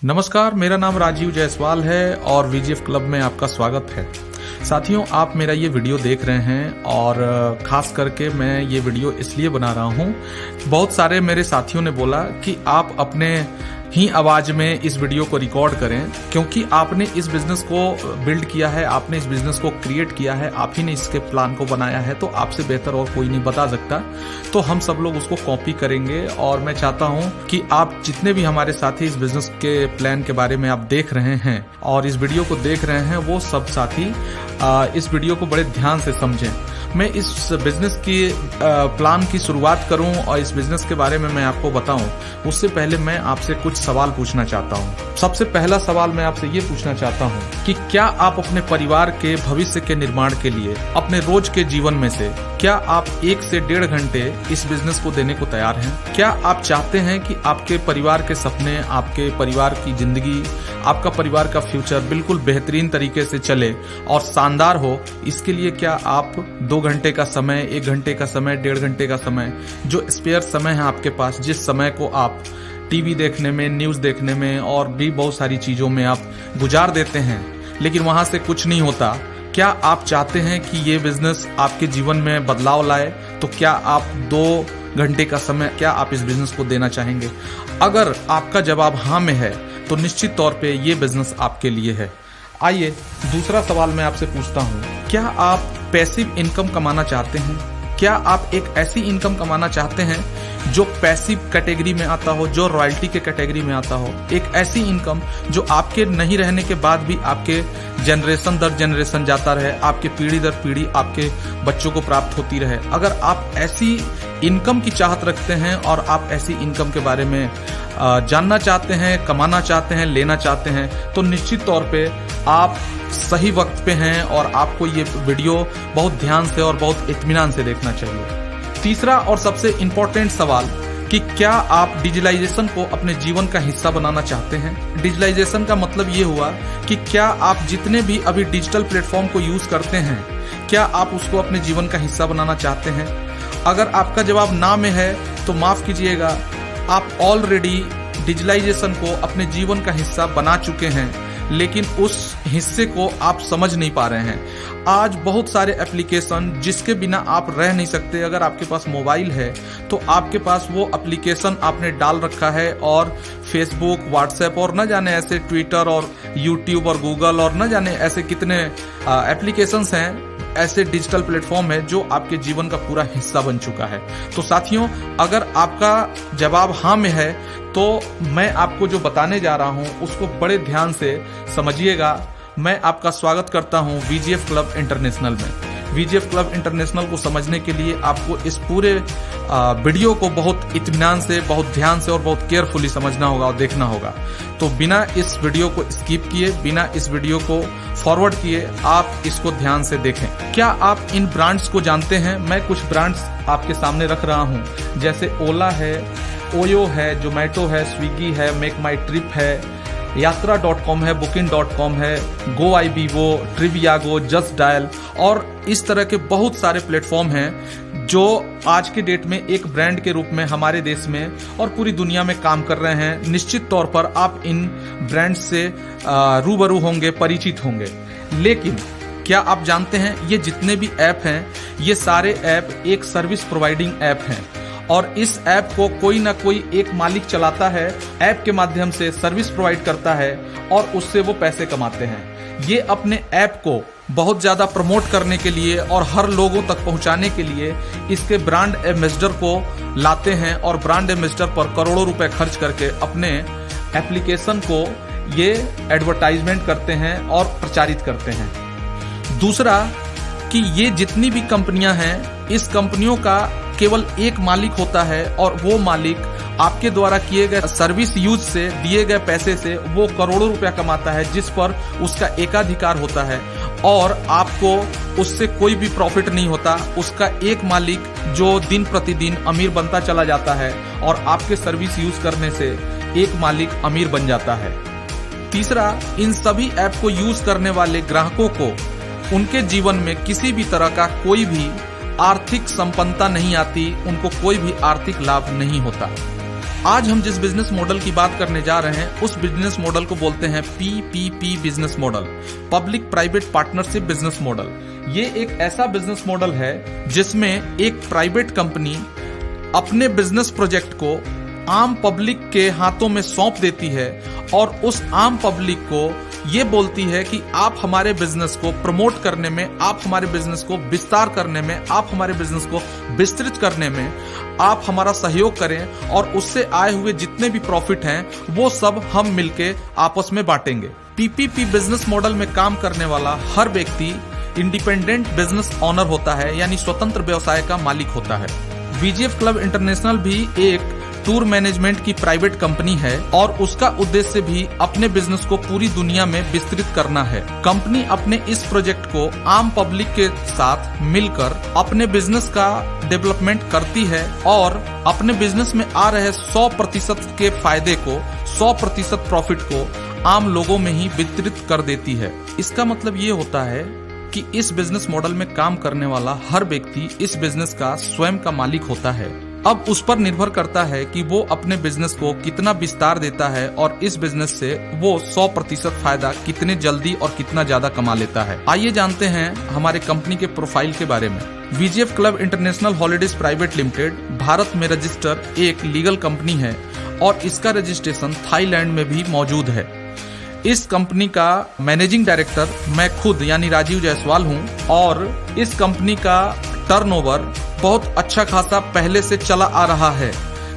नमस्कार, मेरा नाम राजीव जायसवाल है और वीजीएफ क्लब में आपका स्वागत है। साथियों, आप मेरा ये वीडियो देख रहे हैं और खास करके मैं ये वीडियो इसलिए बना रहा हूँ। बहुत सारे मेरे साथियों ने बोला कि आप अपने ही आवाज में इस वीडियो को रिकॉर्ड करें, क्योंकि आपने इस बिजनेस को बिल्ड किया है, आपने इस बिजनेस को क्रिएट किया है, आप ही ने इसके प्लान को बनाया है, तो आपसे बेहतर और कोई नहीं बता सकता। तो हम सब लोग उसको कॉपी करेंगे और मैं चाहता हूं कि आप जितने भी हमारे साथी इस बिजनेस के प्लान के बारे में आप देख रहे हैं और इस वीडियो को देख रहे हैं, वो सब साथी इस वीडियो को बड़े ध्यान से समझें। मैं इस बिजनेस की प्लान की शुरुआत करूं और इस बिजनेस के बारे में मैं आपको बताऊं, उससे पहले मैं आपसे कुछ सवाल पूछना चाहता हूं। सबसे पहला सवाल मैं आपसे ये पूछना चाहता हूं कि क्या आप अपने परिवार के भविष्य के निर्माण के लिए अपने रोज के जीवन में से क्या आप 1 से 1.5 घंटे इस बिजनेस को देने को तैयार हैं? क्या आप चाहते हैं कि आपके परिवार के सपने, आपके परिवार की जिंदगी, आपका परिवार का फ्यूचर बिल्कुल बेहतरीन तरीके से चले और शानदार हो? इसके लिए क्या आप 2 घंटे का समय, 1 घंटे का समय, 1.5 घंटे का समय, जो स्पेयर समय है आपके पास, जिस समय को आप टीवी देखने में, न्यूज देखने में और भी बहुत सारी चीजों में आप गुजार देते हैं, लेकिन वहां से कुछ नहीं होता, क्या आप चाहते हैं कि ये बिजनेस आपके जीवन में बदलाव लाए? तो क्या आप 2 घंटे का समय क्या आप इस बिजनेस को देना चाहेंगे? अगर आपका जवाब हाँ में है तो निश्चित तौर पे ये बिजनेस आपके लिए है। आइए दूसरा सवाल मैं आपसे पूछता हूँ, क्या आप पैसिव इनकम कमाना चाहते हैं? क्या आप एक ऐसी इनकम कमाना चाहते हैं जो पैसिव कैटेगरी में आता हो, जो रॉयल्टी के कैटेगरी में आता हो? एक ऐसी इनकम जो आपके नहीं रहने के बाद भी आपके जनरेशन दर जनरेशन जाता रहे, आपके पीढ़ी दर पीढ़ी आपके बच्चों को प्राप्त होती रहे। अगर आप ऐसी इनकम की चाहत रखते हैं और आप ऐसी इनकम के बारे में जानना चाहते हैं, कमाना चाहते हैं, लेना चाहते हैं, तो निश्चित तौर पे आप सही वक्त पे हैं और आपको ये वीडियो बहुत ध्यान से और बहुत इत्मीनान से देखना चाहिए। तीसरा और सबसे इम्पोर्टेंट सवाल कि क्या आप डिजिटलाइजेशन को अपने जीवन का हिस्सा बनाना चाहते हैं? डिजिटलाइजेशन का मतलब ये हुआ कि क्या आप जितने भी अभी डिजिटल प्लेटफॉर्म को यूज करते हैं, क्या आप उसको अपने जीवन का हिस्सा बनाना चाहते हैं? अगर आपका जवाब ना में है तो माफ कीजिएगा, आप ऑलरेडी डिजिटलाइजेशन को अपने जीवन का हिस्सा बना चुके हैं, लेकिन उस हिस्से को आप समझ नहीं पा रहे हैं। आज बहुत सारे एप्लीकेशन जिसके बिना आप रह नहीं सकते, अगर आपके पास मोबाइल है तो आपके पास वो एप्लीकेशन आपने डाल रखा है, और फेसबुक, व्हाट्सएप और न जाने ऐसे ट्विटर और यूट्यूब और गूगल और न जाने ऐसे कितने एप्लीकेशंस हैं, ऐसे डिजिटल प्लेटफॉर्म है जो आपके जीवन का पूरा हिस्सा बन चुका है। तो साथियों, अगर आपका जवाब हाँ में है तो मैं आपको जो बताने जा रहा हूं उसको बड़े ध्यान से समझिएगा। मैं आपका स्वागत करता हूं वीजीएफ क्लब इंटरनेशनल में। वीजीएफ क्लब इंटरनेशनल को समझने के लिए आपको इस पूरे वीडियो को बहुत इत्मीनान से, बहुत ध्यान से और बहुत केयरफुली समझना होगा और देखना होगा। तो बिना इस वीडियो को स्किप किए, बिना इस वीडियो को फॉरवर्ड किए, आप इसको ध्यान से देखें। क्या आप इन ब्रांड्स को जानते हैं? मैं कुछ ब्रांड्स आपके सामने रख रहा हूं, जैसे ओला है, ओयो है, जोमेटो है, स्विगी है, मेक माई ट्रिप है, यात्रा.com है, booking.com है, GoIbibo, ट्रिवियागो, जस्ट डायल और इस तरह के बहुत सारे प्लेटफॉर्म हैं जो आज के डेट में एक ब्रांड के रूप में हमारे देश में और पूरी दुनिया में काम कर रहे हैं। निश्चित तौर पर आप इन ब्रांड से रूबरू होंगे, परिचित होंगे। लेकिन क्या आप जानते हैं, ये जितने भी ऐप हैं, ये सारे ऐप एक सर्विस प्रोवाइडिंग ऐप हैं और इस ऐप को कोई ना कोई एक मालिक चलाता है, ऐप के माध्यम से सर्विस प्रोवाइड करता है और उससे वो पैसे कमाते हैं। ये अपने ऐप को बहुत ज्यादा प्रमोट करने के लिए और हर लोगों तक पहुंचाने के लिए इसके ब्रांड एम्बेसडर को लाते हैं और ब्रांड एम्बेसडर पर करोड़ों रुपए खर्च करके अपने एप्लीकेशन को ये एडवर्टाइजमेंट करते हैं और प्रचारित करते हैं। दूसरा कि ये जितनी भी कंपनियां हैं, इस कंपनियों का केवल एक मालिक होता है और वो मालिक आपके द्वारा किए गए सर्विस यूज से दिए गए पैसे से वो करोड़ों रुपया कमाता है, जिस पर उसका एकाधिकार होता है और आपको उससे कोई भी प्रॉफिट नहीं होता। उसका एक मालिक जो दिन प्रतिदिन अमीर बनता चला जाता है और आपके सर्विस यूज करने से एक मालिक अमीर बन जाता है। तीसरा, इन सभी ऐप को यूज करने वाले ग्राहकों को उनके जीवन में किसी भी तरह का कोई भी आर्थिक संपन्नता नहीं आती, उनको कोई भी आर्थिक लाभ नहीं होता। आज हम जिस बिजनेस मॉडल की बात करने जा रहे हैं उस बिजनेस मॉडल को बोलते हैं PPP business model, public private partnership business model. ये एक ऐसा बिजनेस मॉडल है जिसमें एक प्राइवेट कंपनी अपने बिजनेस प्रोजेक्ट को आम पब्लिक के हाथों में सौंप देती है और उस आम पब्लिक को ये बोलती है कि आप हमारे बिजनेस को प्रमोट करने में, आप हमारे बिजनेस को विस्तार करने में, आप हमारे बिजनेस को विस्तृत करने में आप हमारा सहयोग करें और उससे आए हुए जितने भी प्रॉफिट हैं वो सब हम मिलके आपस में बांटेंगे। PPP बिजनेस मॉडल में काम करने वाला हर व्यक्ति इंडिपेंडेंट बिजनेस ओनर होता है, यानी स्वतंत्र व्यवसाय का मालिक होता है। VGF क्लब इंटरनेशनल भी एक टूर मैनेजमेंट की प्राइवेट कंपनी है और उसका उद्देश्य भी अपने बिजनेस को पूरी दुनिया में विस्तृत करना है। कंपनी अपने इस प्रोजेक्ट को आम पब्लिक के साथ मिलकर अपने बिजनेस का डेवलपमेंट करती है और अपने बिजनेस में आ रहे 100% के फायदे को, 100% प्रॉफिट को आम लोगों में ही वितरित कर देती है। इसका मतलब ये होता है कि इस बिजनेस मॉडल में काम करने वाला हर व्यक्ति इस बिजनेस का स्वयं का मालिक होता है। अब उस पर निर्भर करता है कि वो अपने बिजनेस को कितना विस्तार देता है और इस बिजनेस से वो 100% फायदा कितने जल्दी और कितना ज्यादा कमा लेता है। आइए जानते हैं हमारे कंपनी के प्रोफाइल के बारे में। VGF club international holidays private limited Bharat में रजिस्टर एक लीगल कंपनी है और इसका रजिस्ट्रेशन थाईलैंड में भी मौजूद है। इस कंपनी का मैनेजिंग डायरेक्टर मैं खुद यानी राजीव जायसवाल हूं और इस कंपनी का टर्नओवर बहुत अच्छा खासा पहले से चला आ रहा है।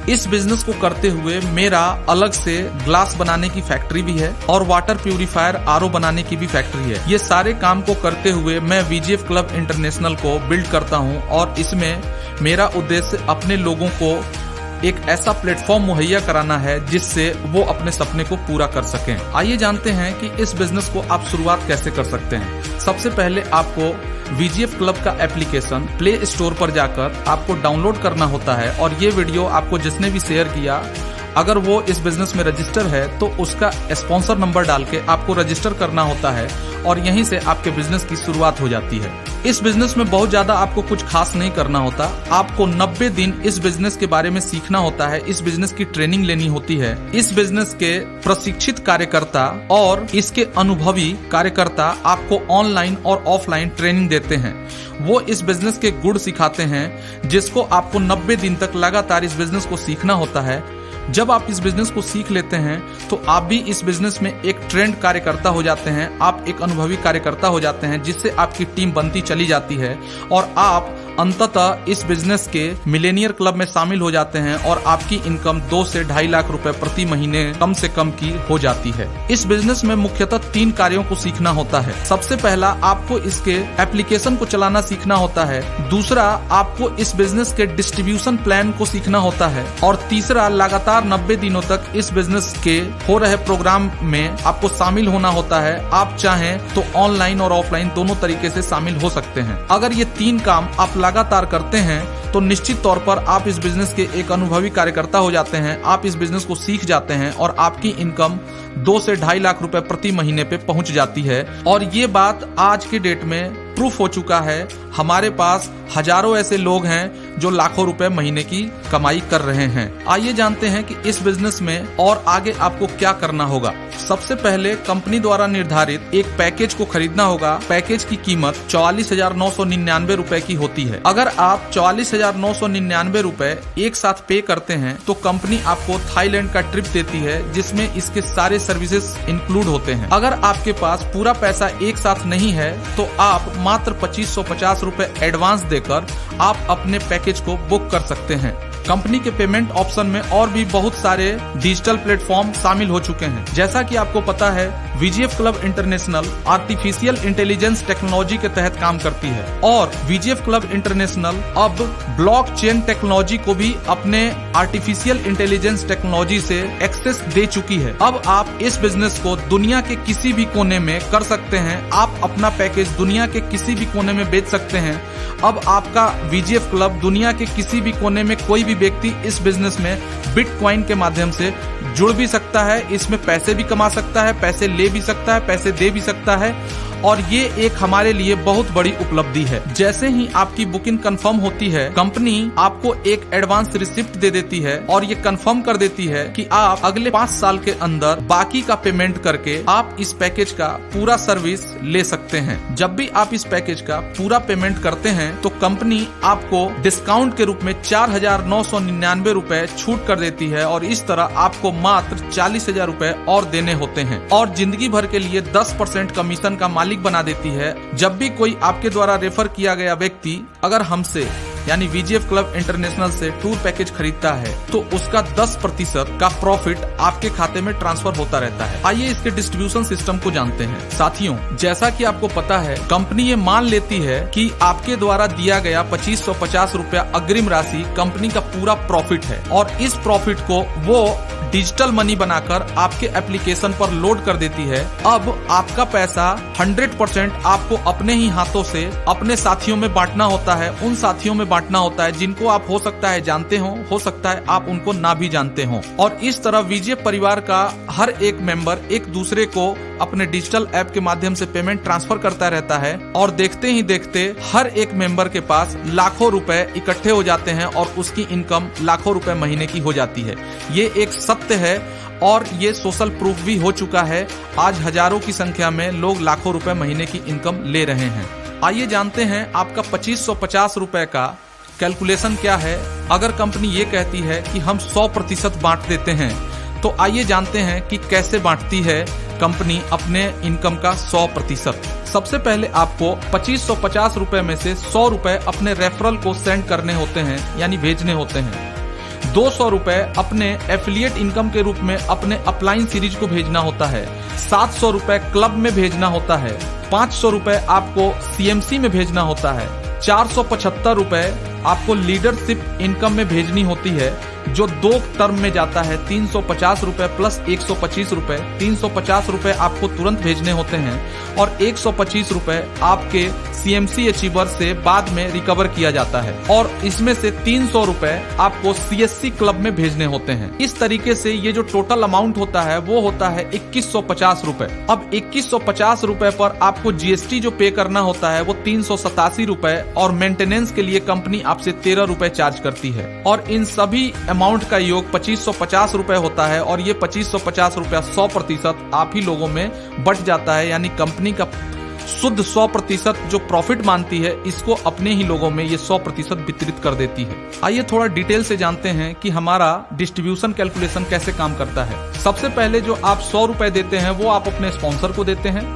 इस बिजनेस को करते हुए मेरा अलग से ग्लास बनाने की फैक्ट्री भी है और वाटर प्यूरिफायर RO बनाने की भी फैक्ट्री है। ये सारे काम को करते हुए मैं VGF क्लब इंटरनेशनल को बिल्ड करता हूँ और इसमें मेरा उद्देश्य अपने लोगों को एक ऐसा प्लेटफॉर्म मुहैया कराना है जिससे वो अपने सपने को पूरा कर सकें। आइए जानते हैं कि इस बिजनेस को आप शुरुआत कैसे कर सकते हैं। सबसे पहले आपको VGF क्लब का एप्लीकेशन प्ले स्टोर पर जाकर आपको डाउनलोड करना होता है और ये वीडियो आपको जिसने भी शेयर किया, अगर वो इस बिजनेस में रजिस्टर है तो उसका स्पॉन्सर नंबर डाल के आपको रजिस्टर करना होता है और यहीं से आपके बिजनेस की शुरुआत हो जाती है। इस बिजनेस में बहुत ज्यादा आपको कुछ खास नहीं करना होता। आपको 90 दिन इस बिजनेस के बारे में सीखना होता है, इस बिजनेस की ट्रेनिंग लेनी होती है। इस बिजनेस के प्रशिक्षित कार्यकर्ता और इसके अनुभवी कार्यकर्ता आपको ऑनलाइन और ऑफलाइन ट्रेनिंग देते हैं। वो इस बिजनेस के गुण सिखाते हैं जिसको आपको 90 दिन तक लगातार इस बिजनेस को सीखना होता है। जब आप इस बिजनेस को सीख लेते हैं तो आप भी इस बिजनेस में एक ट्रेंड कार्यकर्ता हो जाते हैं, आप एक अनुभवी कार्यकर्ता हो जाते हैं जिससे आपकी टीम बनती चली जाती है और आप अंततः इस बिजनेस के मिलेनियर क्लब में शामिल हो जाते हैं और आपकी इनकम 2 से 2.5 लाख रुपए प्रति महीने कम से कम की हो जाती है। इस बिजनेस में मुख्यतः 3 कार्यों को सीखना होता है। सबसे पहला आपको इसके एप्लीकेशन को चलाना सीखना होता है, दूसरा आपको इस बिजनेस के डिस्ट्रीब्यूशन प्लान को सीखना होता है और तीसरा लगातार 90 दिनों तक इस बिजनेस के हो रहे प्रोग्राम में आपको शामिल होना होता है। आप चाहें तो ऑनलाइन और ऑफलाइन दोनों तरीके से शामिल हो सकते हैं। अगर ये 3 काम आप लगातार करते हैं तो निश्चित तौर पर आप इस बिजनेस के एक अनुभवी कार्यकर्ता हो जाते हैं, आप इस बिजनेस को सीख जाते हैं और आपकी इनकम 2 से 2.5 लाख रुपए प्रति महीने पे पहुंच जाती है। और ये बात आज के डेट में प्रूफ हो चुका है। हमारे पास हजारों ऐसे लोग हैं जो लाखों रुपए महीने की कमाई कर रहे हैं। आइए जानते हैं कि इस बिजनेस में और आगे आपको क्या करना होगा। सबसे पहले कंपनी द्वारा निर्धारित एक पैकेज को खरीदना होगा। पैकेज की कीमत 44,999 रुपए की होती है। अगर आप 44,999 रुपए एक साथ पे करते हैं तो कंपनी आपको थाईलैंड का ट्रिप देती है जिसमें इसके सारे सर्विसेज इंक्लूड होते हैं। अगर आपके पास पूरा पैसा एक साथ नहीं है तो आप मात्र 2550 रुपए एडवांस देकर आप अपने पैकेज को बुक कर सकते हैं। कंपनी के पेमेंट ऑप्शन में और भी बहुत सारे डिजिटल प्लेटफॉर्म शामिल हो चुके हैं। जैसा कि आपको पता है VGF club international artificial intelligence technology के तहत काम करती है और VGF क्लब इंटरनेशनल अब ब्लॉकचेन टेक्नोलॉजी को भी अपने आर्टिफिशियल इंटेलिजेंस टेक्नोलॉजी से एक्सेस दे चुकी है। अब आप इस बिजनेस को दुनिया के किसी भी कोने में कर सकते हैं। आप अपना पैकेज दुनिया के किसी भी कोने में बेच सकते हैं। अब आपका VGF क्लब दुनिया के किसी भी कोने में कोई भी व्यक्ति इस बिजनेस में बिटकॉइन के माध्यम से जुड़ भी सकता है, इसमें पैसे भी कमा सकता है, पैसे ले भी सकता है, पैसे दे भी सकता है और ये एक हमारे लिए बहुत बड़ी उपलब्धि है। जैसे ही आपकी बुकिंग कंफर्म होती है, कंपनी आपको एक एडवांस रिसिप्ट दे देती है और ये कंफर्म कर देती है कि आप अगले 5 साल के अंदर बाकी का पेमेंट करके आप इस पैकेज का पूरा सर्विस ले सकते हैं। जब भी आप इस पैकेज का पूरा पेमेंट करते हैं तो कंपनी आपको डिस्काउंट के रूप में 4,999 रुपए छूट कर देती है और इस तरह आपको मात्र 40,000 रुपए और देने होते हैं और जिंदगी भर के लिए 10% कमीशन का मालिक बना देती है। जब भी कोई आपके द्वारा रेफर किया गया व्यक्ति अगर हमसे यानी वीजीएफ क्लब इंटरनेशनल से टूर पैकेज खरीदता है तो उसका 10% का प्रॉफिट आपके खाते में ट्रांसफर होता रहता है। आइए इसके डिस्ट्रीब्यूशन सिस्टम को जानते हैं। साथियों, जैसा कि आपको पता है, कंपनी ये मान लेती है कि आपके द्वारा दिया गया 2550 रुपया अग्रिम राशि कंपनी का पूरा प्रॉफिट है और इस प्रॉफिट को वो डिजिटल मनी बनाकर आपके एप्लीकेशन पर लोड कर देती है। अब आपका पैसा 100% आपको अपने ही हाथों से अपने साथियों में बांटना होता है, उन साथियों में बांटना होता है जिनको आप हो सकता है जानते हो सकता है आप उनको ना भी जानते हो। और इस तरह वीजीएफ परिवार का हर एक मेंबर एक दूसरे को अपने डिजिटल ऐप के माध्यम से पेमेंट ट्रांसफर करता रहता है और देखते ही देखते हर एक मेंबर के पास लाखों रुपए इकट्ठे हो जाते हैं और उसकी इनकम लाखों रुपए महीने की हो जाती है। ये एक सत्य है और ये सोशल प्रूफ भी हो चुका है। आज हजारों की संख्या में लोग लाखों रुपए महीने की इनकम ले रहे हैं। आइए जानते हैं आपका 2550 रुपए का कैलकुलेशन क्या है। अगर कंपनी ये कहती है कि हम 100% बांट देते हैं तो आइए जानते हैं कि कैसे बांटती है कंपनी अपने इनकम का 100%। सबसे पहले आपको 2550 रुपए में से 100 रुपए अपने रेफरल को सेंड करने होते हैं यानी भेजने होते हैं। 200 रुपए अपने एफिलिएट इनकम के रूप में अपने अपलाइन सीरीज को भेजना होता है। 700 रुपए क्लब में भेजना होता है। 500 रुपए आपको सीएमसी में भेजना होता है। 475 रुपए आपको लीडरशिप इनकम में भेजनी होती है जो 2 टर्म में जाता है। 350 रुपए प्लस 125 रुपए। 350 रुपए आपको तुरंत भेजने होते हैं और 125 रुपए आपके सीएमसी अचीवर से बाद में रिकवर किया जाता है और इसमें से 300 रुपए आपको सीएससी क्लब में भेजने होते हैं। इस तरीके से ये जो टोटल अमाउंट होता है वो होता है 2150 रुपए। अब 2150 रुपए पर आपको जीएसटी जो पे करना होता है वो 387 रुपए और मेंटेनेंस के लिए कंपनी आपसे 13 रुपए चार्ज करती है और इन सभी अमाउंट का योग 2550 रुपए होता है और ये 2550 रुपया 100% आप ही लोगों में बट जाता है यानी कंपनी का शुद्ध 100% जो प्रॉफिट मानती है इसको अपने ही लोगों में ये 100% वितरित कर देती है। आइए थोड़ा डिटेल से जानते हैं कि हमारा डिस्ट्रीब्यूशन कैलकुलेशन कैसे काम करता है। सबसे पहले जो आप 100 रुपए देते हैं वो आप अपने स्पॉन्सर को देते हैं।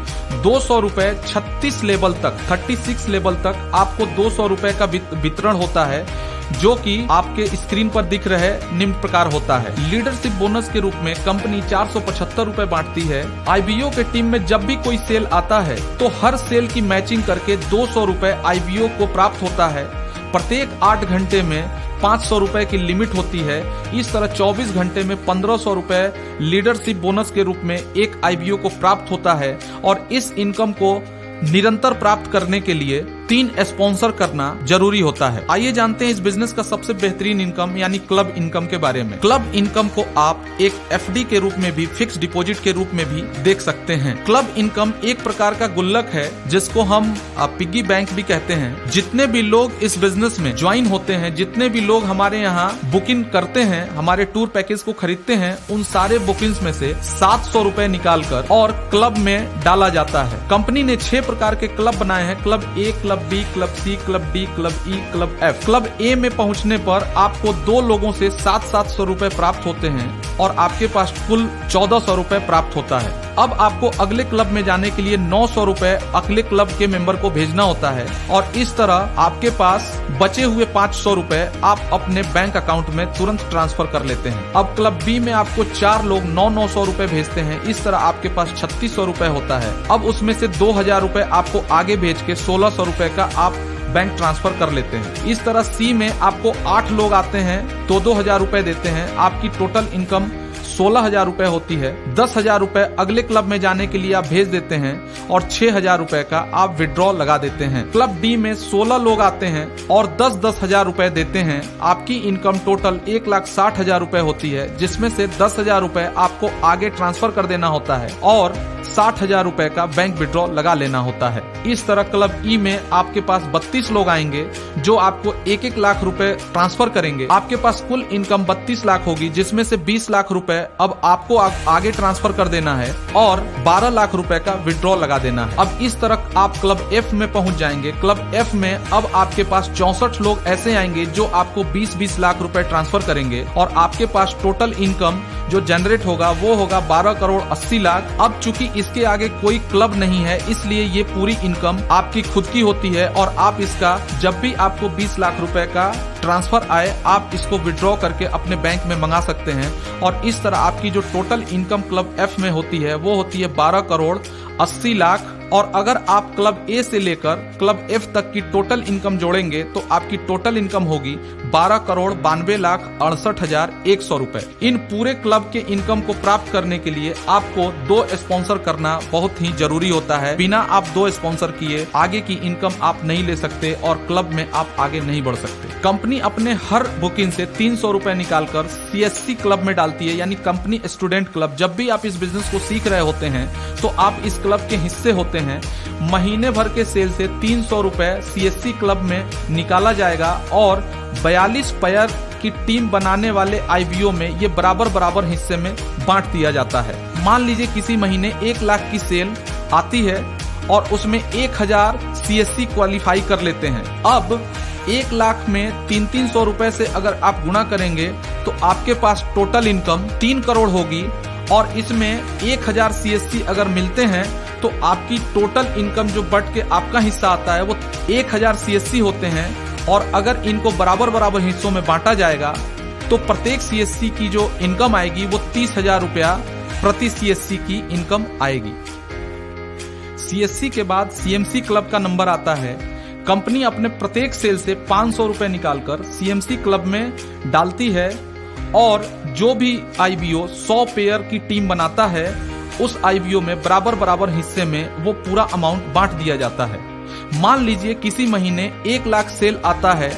200 रुपए 36 लेवल तक 36 लेवल तक आपको 200 रुपए का वितरण होता है जो कि आपके स्क्रीन पर दिख रहे निम्न प्रकार होता है। लीडरशिप बोनस के रूप में कंपनी 475 रुपए बांटती है। आईबीओ के टीम में जब भी कोई सेल आता है तो हर सेल की मैचिंग करके 200 रुपए आईबीओ को प्राप्त होता है। प्रत्येक 8 घंटे में 500 रुपए की लिमिट होती है। इस तरह 24 घंटे में 1500 रुपए लीडरशिप बोनस के रूप में एक आईबीओ को प्राप्त होता है और इस इनकम को निरंतर प्राप्त करने के लिए 3 स्पॉन्सर करना जरूरी होता है। आइए जानते हैं इस बिजनेस का सबसे बेहतरीन इनकम यानी क्लब इनकम के बारे में। क्लब इनकम को आप एक एफडी के रूप में भी, फिक्स डिपॉजिट के रूप में भी देख सकते हैं। क्लब इनकम एक प्रकार का गुल्लक है जिसको हम पिग्गी बैंक भी कहते हैं। जितने भी लोग इस बिजनेस में ज्वाइन होते हैं, जितने भी लोग हमारे यहाँ बुकिंग करते हैं, हमारे टूर पैकेज को खरीदते हैं, उन सारे बुकिंग्स में से 700 रुपए निकाल कर और क्लब में डाला जाता है। कंपनी ने 6 प्रकार के क्लब बनाए हैं। क्लब ए, क्लब बी, क्लब सी, क्लब डी, क्लब ई, क्लब एफ। क्लब ए में पहुंचने पर आपको 2 लोगों से 700 रुपए प्राप्त होते हैं और आपके पास कुल 1400 रुपए प्राप्त होता है। अब आपको अगले क्लब में जाने के लिए 900 रुपए अगले क्लब के मेंबर को भेजना होता है और इस तरह आपके पास बचे हुए 500 रुपए आप अपने बैंक अकाउंट में तुरंत ट्रांसफर कर लेते हैं। अब क्लब बी में आपको 4 लोग 900 रुपए भेजते हैं। इस तरह आपके पास 3600 रुपए होता है। अब उसमें से 2000 रुपए आपको आगे भेज के 1600 रुपए का आप बैंक ट्रांसफर कर लेते हैं। इस तरह सी में आपको 8 लोग आते हैं तो 2000 रुपए देते हैं। आपकी टोटल इनकम 16,000 रुपए होती है। 10,000 रुपए अगले क्लब में जाने के लिए आप भेज देते हैं और 6,000 रुपए का आप विड्रॉ लगा देते हैं। क्लब डी में 16 लोग आते हैं और 10,000 रुपए देते हैं। आपकी इनकम टोटल 1,60,000 रुपए होती है, जिसमें से 10,000 रुपए आपको आगे ट्रांसफर कर देना होता है और 60,000 रुपए का बैंक विड्रॉ लगा लेना होता है। इस तरह क्लब ई में आपके पास 32 लोग आएंगे जो आपको 1-1 लाख रुपए ट्रांसफर करेंगे। आपके पास कुल इनकम 32 लाख होगी, जिसमें से 20 लाख रुपए अब आपको आगे ट्रांसफर कर देना है और 12 लाख रुपए का विड्रॉ लगा देना है। अब इस तरह आप क्लब एफ में पहुंच जाएंगे। क्लब एफ में अब आपके पास 64 लोग ऐसे आएंगे जो आपको 20-20 लाख रुपए ट्रांसफर करेंगे और आपके पास टोटल इनकम जो जनरेट होगा वो होगा 12 करोड़ 80 लाख। अब चूंकि इसके आगे कोई क्लब नहीं है, इसलिए ये पूरी इनकम आपकी खुद की होती है और आप इसका जब भी आपको 20 लाख रुपए का ट्रांसफर आए आप इसको विड्रॉ करके अपने बैंक में मंगा सकते हैं। और इस तरह आपकी जो टोटल इनकम क्लब एफ में होती है वो होती है 12 करोड़ 80 लाख। और अगर आप क्लब ए से लेकर क्लब एफ तक की टोटल इनकम जोड़ेंगे तो आपकी टोटल इनकम होगी 12 करोड़ 92,68,100 रुपए। इन पूरे क्लब के इनकम को प्राप्त करने के लिए आपको 2 स्पॉन्सर करना बहुत ही जरूरी होता है। बिना आप 2 स्पॉन्सर किए आगे की इनकम आप नहीं ले सकते और क्लब में आप आगे नहीं बढ़ सकते। कंपनी अपने हर बुकिंग से 300 रुपए निकालकर CSC क्लब में डालती है, यानी कंपनी स्टूडेंट क्लब। जब भी आप इस बिजनेस को सीख रहे होते हैं तो आप इस क्लब के हिस्से होते हैं। महीने भर के सेल से 300 रुपए CSC क्लब में निकाला जाएगा और 42 प्लेयर की टीम बनाने वाले IBO में ये बराबर हिस्से में बांट दिया जाता है। मान लीजिए किसी महीने 1 लाख की सेल आती है और उसमें 1000 CSC क्वालिफाई कर लेते हैं। अब 1 लाख में 300 रुपए से अगर आप गुणा करेंगे तो आपके पास टोटल इनकम 3 करोड़ होगी और इसमें 1000 CSC अगर मिलते हैं तो आपकी टोटल इनकम जो बट के आपका हिस्सा आता है वो 1000 CSC होते हैं। और अगर इनको बराबर हिस्सों में बांटा जाएगा तो प्रत्येक CSC की जो इनकम आएगी वो 30,000 रुपया प्रति CSC की इनकम आएगी। CSC के बाद CMC क्लब का नंबर आता है। कंपनी अपने प्रत्येक सेल से 500 रुपए निकालकर CMC क्लब में डालती है और जो भी IBO 100 पेयर की टीम बनाता है उस IBO में बराबर हिस्से में वो पूरा अमाउंट बांट दिया जाता है। मान लीजिए किसी महीने 1 लाख सेल आता है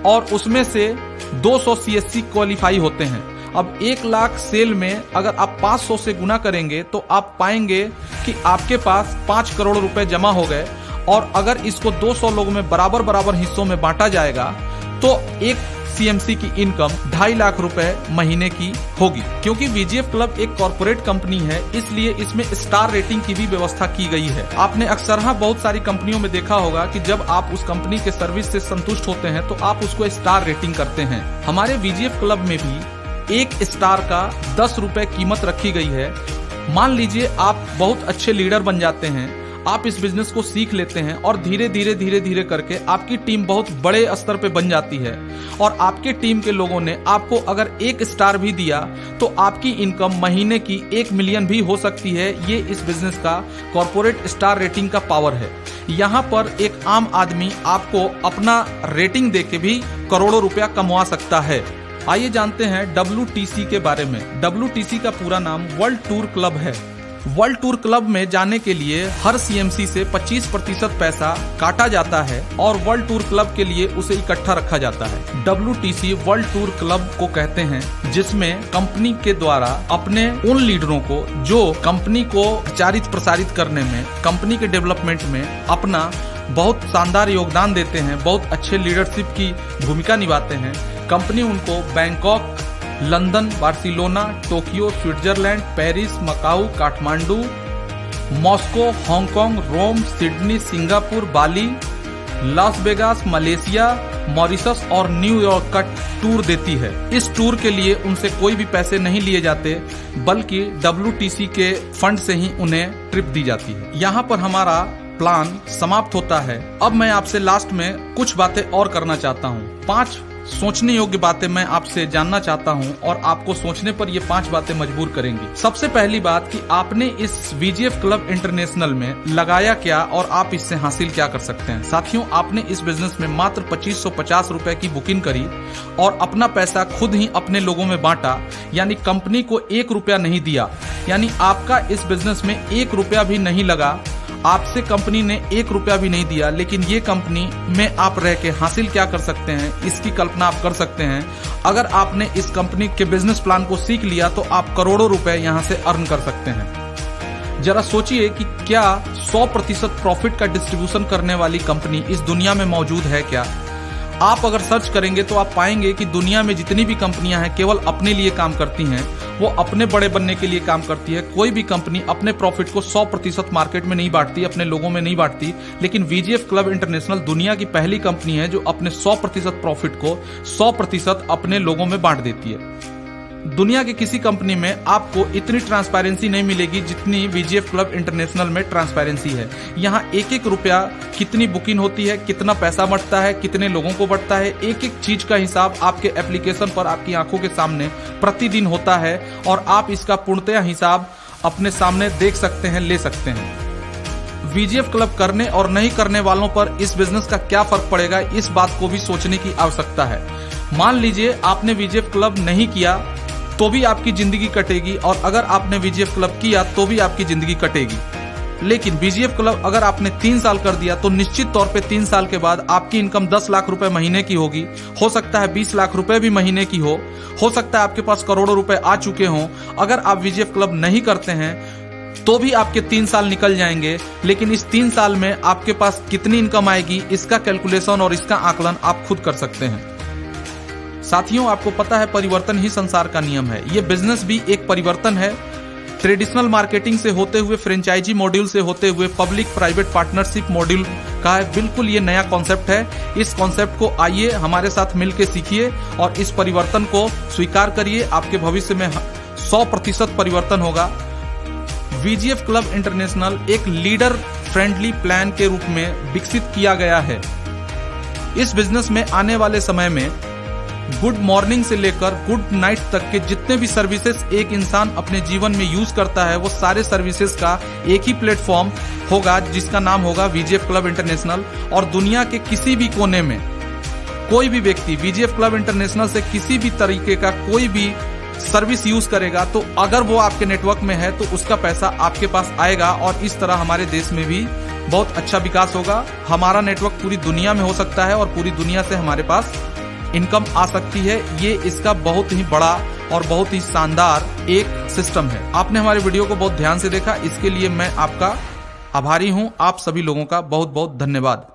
और उसमें से 200 CSC क्वालिफाई होते हैं। अब 1 लाख सेल में अगर आप 500 से गुना करेंगे तो आप पाएंगे कि आपके पास 5 करोड़ रुपए जमा हो गए। और अगर इसको 200 लोगों में बराबर हिस्सों में बांटा जाएगा तो एक CMC की इनकम 2.5 लाख रुपए महीने की होगी। क्योंकि VGF क्लब एक कॉर्पोरेट कंपनी है इसलिए इसमें स्टार रेटिंग की भी व्यवस्था की गई है। आपने अक्सर बहुत सारी कंपनियों में देखा होगा कि जब आप उस कंपनी के सर्विस से संतुष्ट होते हैं तो आप उसको स्टार रेटिंग करते हैं। हमारे VGF क्लब में भी 1 स्टार का 10 रुपए कीमत रखी गई है। मान लीजिए आप बहुत अच्छे लीडर बन जाते हैं, आप इस बिजनेस को सीख लेते हैं और धीरे धीरे करके आपकी टीम बहुत बड़े स्तर पे बन जाती है और आपके टीम के लोगों ने आपको अगर 1 स्टार भी दिया तो आपकी इनकम महीने की 1 मिलियन भी हो सकती है। ये इस बिजनेस का कॉर्पोरेट स्टार रेटिंग का पावर है। यहाँ पर एक आम आदमी आपको अपना रेटिंग देके भी करोड़ों रुपया कमा सकता है। आइए जानते हैं WTC के बारे में। WTC का पूरा नाम वर्ल्ड टूर क्लब है। वर्ल्ड टूर क्लब में जाने के लिए हर CMC से 25% पैसा काटा जाता है और वर्ल्ड टूर क्लब के लिए उसे इकट्ठा रखा जाता है। WTC वर्ल्ड टूर क्लब को कहते हैं जिसमें कंपनी के द्वारा अपने उन लीडरों को जो कंपनी को प्रचारित प्रसारित करने में, कंपनी के डेवलपमेंट में अपना बहुत शानदार योगदान देते हैं, बहुत अच्छे लीडरशिप की भूमिका निभाते हैं। कंपनी उनको Bangkok, London, Barcelona, Tokyo, Switzerland, Paris, Macau, Kathmandu, Moscow, Hong Kong, Rome, Sydney, Singapore, Bali, Las Vegas, Malaysia, Mauritius और न्यूयॉर्क का टूर देती है। इस टूर के लिए उनसे कोई भी पैसे नहीं लिए जाते बल्कि WTC के फंड से ही उन्हें ट्रिप दी जाती है। यहाँ पर हमारा प्लान समाप्त होता है। अब मैं आपसे लास्ट में कुछ बातें और करना चाहता हूँ। 5 सोचने योग्य बातें मैं आपसे जानना चाहता हूं और आपको सोचने पर ये 5 बातें मजबूर करेंगी। सबसे पहली बात कि आपने इस VGF क्लब इंटरनेशनल में लगाया क्या और आप इससे हासिल क्या कर सकते हैं। साथियों, आपने इस बिजनेस में मात्र 2550 रुपए की बुकिंग करी और अपना पैसा खुद ही अपने लोगों में बांटा, यानी कंपनी को 1 रुपया नहीं दिया, यानी आपका इस बिजनेस में 1 रुपया भी नहीं लगा। आपसे कंपनी ने 1 रुपया भी नहीं दिया, लेकिन ये कंपनी में आप रह के हासिल क्या कर सकते हैं, इसकी कल्पना आप कर सकते हैं। अगर आपने इस कंपनी के बिजनेस प्लान को सीख लिया तो आप करोड़ों रुपए यहां से अर्न कर सकते हैं। जरा सोचिए कि क्या 100% प्रॉफिट का डिस्ट्रीब्यूशन करने वाली कंपनी इस दुनिया में मौजूद है क्या? आप अगर सर्च करेंगे तो आप पाएंगे कि दुनिया में जितनी भी कंपनियां हैं केवल अपने लिए काम करती हैं, वो अपने बड़े बनने के लिए काम करती है। कोई भी कंपनी अपने प्रॉफिट को 100% मार्केट में नहीं बांटती, अपने लोगों में नहीं बांटती, लेकिन VGF क्लब इंटरनेशनल दुनिया की पहली कंपनी है जो अपने 100% प्रॉफिट को 100% अपने लोगों में बांट देती है। दुनिया की किसी कंपनी में आपको इतनी ट्रांसपेरेंसी नहीं मिलेगी जितनी VGF क्लब इंटरनेशनल में ट्रांसपेरेंसी है। यहाँ 1-1 रुपया कितनी बुकिंग होती है, कितना पैसा बढ़ता है, कितने लोगों को बढ़ता है, एक एक चीज का हिसाब आपके एप्लीकेशन पर आपकी आंखों के सामने प्रतिदिन होता है और आप इसका पूर्णतया हिसाब अपने सामने देख सकते हैं, ले सकते हैं। VGF क्लब करने और नहीं करने वालों पर इस बिजनेस का क्या फर्क पड़ेगा, इस बात को भी सोचने की आवश्यकता है। मान लीजिए आपने VGF क्लब नहीं किया तो भी आपकी जिंदगी कटेगी, और अगर आपने VGF क्लब किया तो भी आपकी जिंदगी कटेगी। लेकिन VGF क्लब अगर आपने 3 साल कर दिया तो निश्चित तौर पे 3 साल के बाद आपकी इनकम 10 लाख रुपए महीने की होगी, हो सकता है 20 लाख रुपए भी महीने की हो सकता है आपके पास करोड़ों रुपए आ चुके हों। अगर आप VGF क्लब नहीं करते हैं तो भी आपके 3 साल निकल जाएंगे, लेकिन इस 3 साल में आपके पास कितनी इनकम आएगी इसका कैलकुलेशन और इसका आकलन आप खुद कर सकते हैं। साथियों, आपको पता है परिवर्तन ही संसार का नियम है। ये बिजनेस भी एक परिवर्तन है। ट्रेडिशनल मार्केटिंग से होते हुए, फ्रेंचाइजी मॉड्यूल से होते हुए पब्लिक प्राइवेट पार्टनरशिप मॉड्यूल का है। बिल्कुल ये नया कॉन्सेप्ट है। इस कॉन्सेप्ट को आइए हमारे साथ मिलकर सीखिए और इस परिवर्तन को स्वीकार करिए। आपके भविष्य में 100% परिवर्तन होगा। VGF क्लब इंटरनेशनल एक लीडर फ्रेंडली प्लान के रूप में विकसित किया गया है। इस बिजनेस में आने वाले समय में गुड मॉर्निंग से लेकर गुड नाइट तक के जितने भी सर्विसेज एक इंसान अपने जीवन में यूज करता है, वो सारे सर्विसेज का एक ही प्लेटफॉर्म होगा जिसका नाम होगा VGF क्लब इंटरनेशनल। और दुनिया के किसी भी कोने में कोई भी व्यक्ति VGF क्लब इंटरनेशनल से किसी भी तरीके का कोई भी सर्विस यूज करेगा तो अगर वो आपके नेटवर्क में है तो उसका पैसा आपके पास आएगा, और इस तरह हमारे देश में भी बहुत अच्छा विकास होगा। हमारा नेटवर्क पूरी दुनिया में हो सकता है और पूरी दुनिया से हमारे पास इनकम आ सकती है। ये इसका बहुत ही बड़ा और बहुत ही शानदार एक सिस्टम है। आपने हमारे वीडियो को बहुत ध्यान से देखा, इसके लिए मैं आपका आभारी हूं। आप सभी लोगों का बहुत बहुत धन्यवाद।